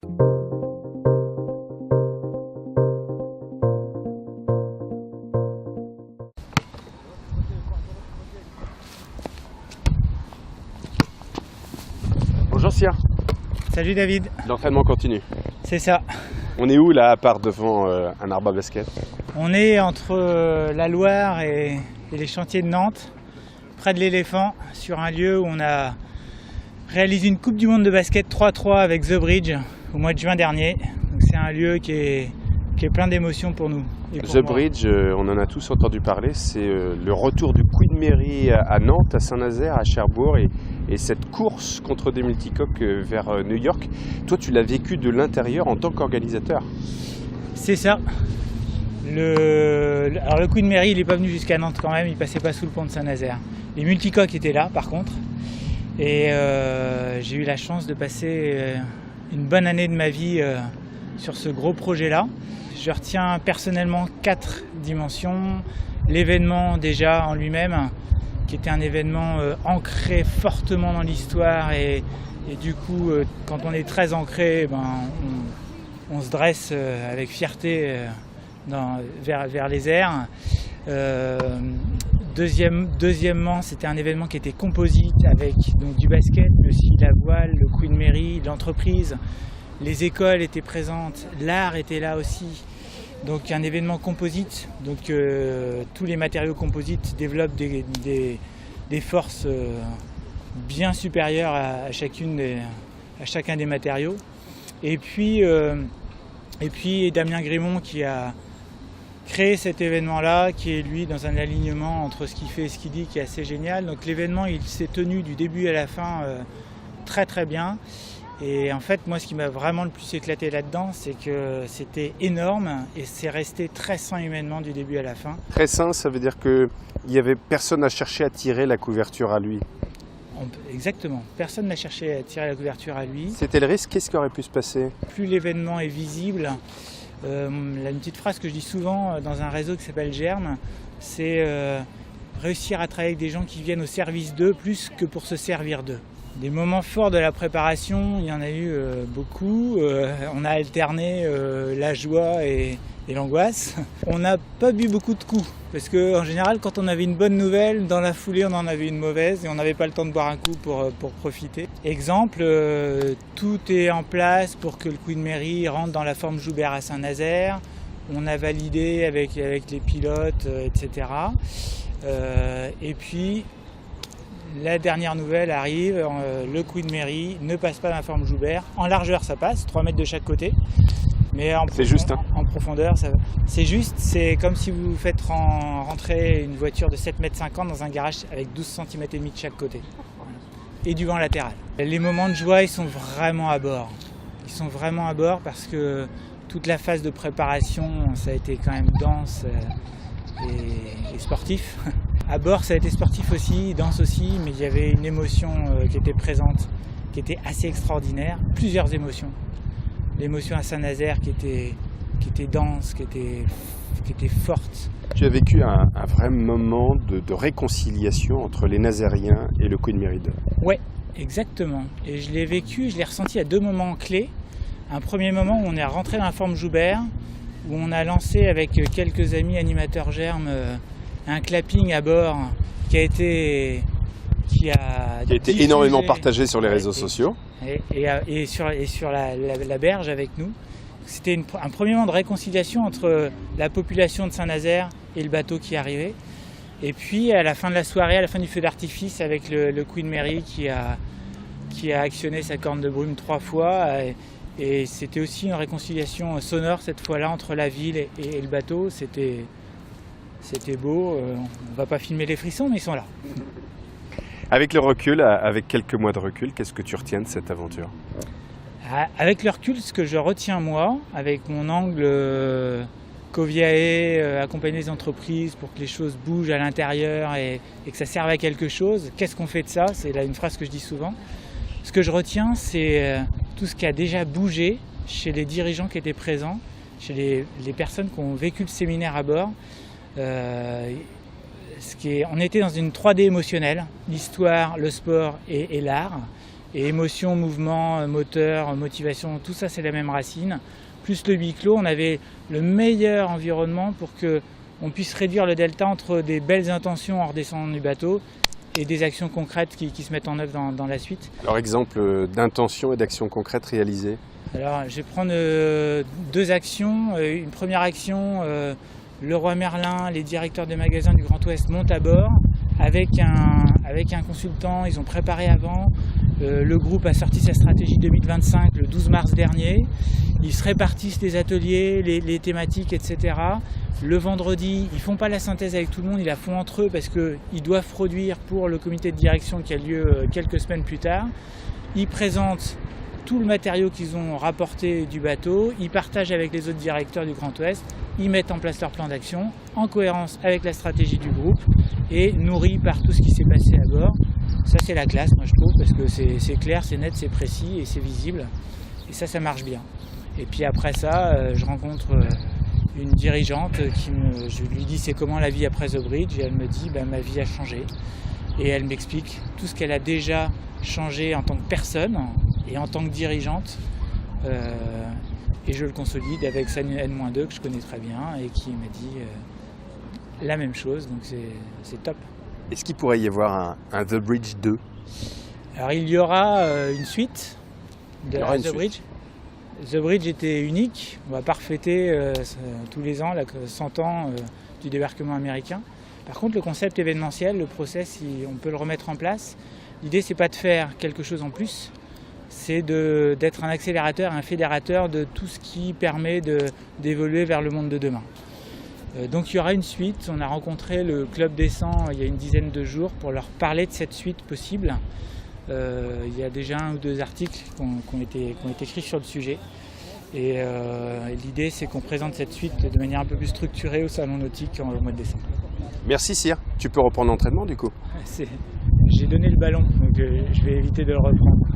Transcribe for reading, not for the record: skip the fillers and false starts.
Bonjour Sia. Salut David. L'entraînement continue. C'est ça. On est où là, à part devant un arbre à basket? On est entre la Loire et les chantiers de Nantes, près de l'Éléphant, sur un lieu où on a réalisé une Coupe du Monde de basket 3-3 avec The Bridge au mois de juin dernier. Donc c'est un lieu qui est plein d'émotions pour nous. The Bridge, on en a tous entendu parler, c'est le retour du Queen Mary à Nantes, à Saint-Nazaire, à Cherbourg et cette course contre des multicoques vers New York. Toi, tu l'as vécu de l'intérieur en tant qu'organisateur. C'est ça. Alors le Queen Mary, il n'est pas venu jusqu'à Nantes quand même, il passait pas sous le pont de Saint-Nazaire. Les multicoques étaient là par contre. Et j'ai eu la chance de passer une bonne année de ma vie sur ce gros projet-là. Je retiens personnellement 4 dimensions. L'événement déjà en lui-même, qui était un événement ancré fortement dans l'histoire et du coup, quand on est très ancré, on se dresse avec fierté vers les airs. Deuxièmement, c'était un événement qui était composite avec donc, du basket, mais aussi la voile, le Queen Mary, l'entreprise. Les écoles étaient présentes, l'art était là aussi. Donc un événement composite, donc tous les matériaux composites développent des forces bien supérieures à chacun des matériaux. Et puis Damien Grimont qui a créé cet événement-là, qui est lui dans un alignement entre ce qu'il fait et ce qu'il dit, qui est assez génial. Donc l'événement il s'est tenu du début à la fin très très bien. Et en fait, moi, ce qui m'a vraiment le plus éclaté là-dedans, c'est que c'était énorme et c'est resté très sain humainement du début à la fin. Très sain, ça veut dire qu'il n'y avait personne à chercher à tirer la couverture à lui. Exactement. Personne n'a cherché à tirer la couverture à lui. C'était le risque, qu'est-ce qui aurait pu se passer? Plus l'événement est visible, une petite phrase que je dis souvent dans un réseau qui s'appelle Germe, c'est réussir à travailler avec des gens qui viennent au service d'eux plus que pour se servir d'eux. Des moments forts de la préparation, il y en a eu beaucoup. On a alterné la joie et l'angoisse. On n'a pas bu beaucoup de coups, parce qu'en général, quand on avait une bonne nouvelle, dans la foulée, on en avait une mauvaise et on n'avait pas le temps de boire un coup pour profiter. Exemple, tout est en place pour que le Queen Mary rentre dans la forme Joubert à Saint-Nazaire. On a validé avec les pilotes, etc. Et puis, la dernière nouvelle arrive, le Queen Mary ne passe pas dans la forme Joubert. En largeur, ça passe, 3 mètres de chaque côté. Mais en profondeur, c'est juste. C'est comme si vous faites rentrer une voiture de 7,50 m dans un garage avec 12 cm et demi de chaque côté. Et du vent latéral. Les moments de joie, ils sont vraiment à bord. Ils sont vraiment à bord parce que toute la phase de préparation, ça a été quand même dense et sportif. À bord, ça a été sportif aussi, danse aussi, mais il y avait une émotion qui était présente, qui était assez extraordinaire. Plusieurs émotions. L'émotion à Saint-Nazaire qui était dense, qui était forte. Tu as vécu un vrai moment de réconciliation entre les Nazériens et le Queen Mary 2. Ouais, exactement. Et je l'ai vécu, je l'ai ressenti à 2 moments clés. Un premier moment où on est rentré dans la forme Joubert, où on a lancé avec quelques amis animateurs Germe un clapping à bord qui a été énormément partagé sur les réseaux sociaux. Et sur la berge avec nous. C'était un premier moment de réconciliation entre la population de Saint-Nazaire et le bateau qui arrivait. Et puis à la fin de la soirée, à la fin du feu d'artifice, avec le Queen Mary qui a actionné sa corne de brume 3 fois. Et c'était aussi une réconciliation sonore cette fois-là entre la ville et le bateau. C'était beau. On ne va pas filmer les frissons, mais ils sont là. Avec le recul, avec quelques mois de recul, qu'est-ce que tu retiens de cette aventure? Avec le recul, ce que je retiens moi, avec mon angle Coviae, accompagner les entreprises pour que les choses bougent à l'intérieur et que ça serve à quelque chose, qu'est-ce qu'on fait de ça? C'est là une phrase que je dis souvent. Ce que je retiens, c'est tout ce qui a déjà bougé chez les dirigeants qui étaient présents, chez les personnes qui ont vécu le séminaire à bord. On était dans une 3D émotionnelle, l'histoire, le sport et l'art. Et émotion, mouvement, moteur, motivation, tout ça c'est la même racine. Plus le huis clos, on avait le meilleur environnement pour qu'on puisse réduire le delta entre des belles intentions en redescendant du bateau et des actions concrètes qui se mettent en œuvre dans la suite. Alors exemple d'intention et d'action concrète réalisée. Alors je vais prendre deux actions. Une première action, Leroy Merlin, les directeurs de magasins du Grand Ouest montent à bord avec un consultant, ils ont préparé avant. Le groupe a sorti sa stratégie 2025 le 12 mars dernier. Ils se répartissent les ateliers, les thématiques, etc. Le vendredi, ils ne font pas la synthèse avec tout le monde, ils la font entre eux parce qu'ils doivent produire pour le comité de direction qui a lieu quelques semaines plus tard. Ils présentent tout le matériau qu'ils ont rapporté du bateau, ils partagent avec les autres directeurs du Grand Ouest, ils mettent en place leur plan d'action en cohérence avec la stratégie du groupe et nourris par tout ce qui s'est passé à bord. Ça c'est la classe, moi je trouve, parce que c'est clair, c'est net, c'est précis et c'est visible. Et ça marche bien. Et puis après ça, je rencontre une dirigeante je lui dis c'est comment la vie après The Bridge et elle me dit ma vie a changé. Et elle m'explique tout ce qu'elle a déjà changé en tant que personne et en tant que dirigeante. Et je le consolide avec sa N-2 que je connais très bien et qui m'a dit la même chose, donc c'est top. Est-ce qu'il pourrait y avoir un The Bridge 2 ? Alors il y aura une suite de The Bridge. The Bridge était unique, on va pas refêter tous les ans 100 ans du débarquement américain. Par contre le concept événementiel, le process, on peut le remettre en place. L'idée c'est pas de faire quelque chose en plus, c'est d'être un accélérateur, un fédérateur de tout ce qui permet d'évoluer vers le monde de demain. Donc il y aura une suite, on a rencontré le Club des 100 il y a une dizaine de jours pour leur parler de cette suite possible. Il y a déjà 1 ou 2 articles qui ont été écrits sur le sujet. Et l'idée c'est qu'on présente cette suite de manière un peu plus structurée au Salon Nautique au mois de décembre. Merci Cyr, tu peux reprendre l'entraînement du coup ? J'ai donné le ballon, donc je vais éviter de le reprendre.